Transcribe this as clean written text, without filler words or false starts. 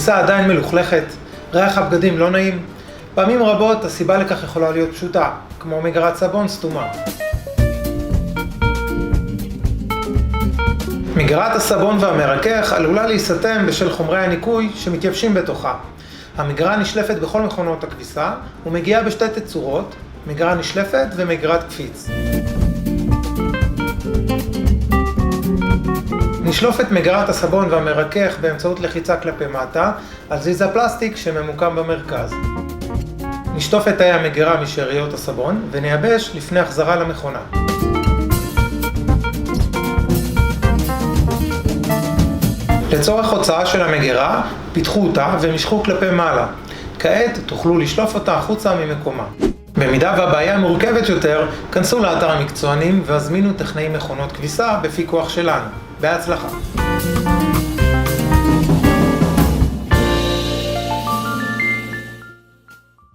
הכביסה עדיין מלוכלכת, ריח הבגדים לא נעים. פעמים רבות הסיבה לכך יכולה להיות פשוטה, כמו מגרת סבון סתומה. מגרת הסבון והמרכך עלולה להיסתם בשל חומרי הניקוי שמתייבשים בתוכה. המגרה נשלפת בכל מכונות הכביסה ומגיעה בשתי תצורות, מגרה נשלפת ומגרת קפיץ. נשלוף את מגרת הסבון והמרכך באמצעות לחיצה כלפי מטה על זיז הפלסטיק שממוקם במרכז. נשטוף את תאי המגרה משאריות הסבון ונייבש לפני החזרה למכונה. לצורך הוצאה של המגרה, פיתחו אותה ומשכו כלפי מעלה. כעת תוכלו לשלוף אותה החוצה ממקומה. במידה והבעיה מורכבת יותר, כנסו לאתר המקצוענים והזמינו טכנאי מכונות כביסה בפיקוח שלנו. בהצלחה.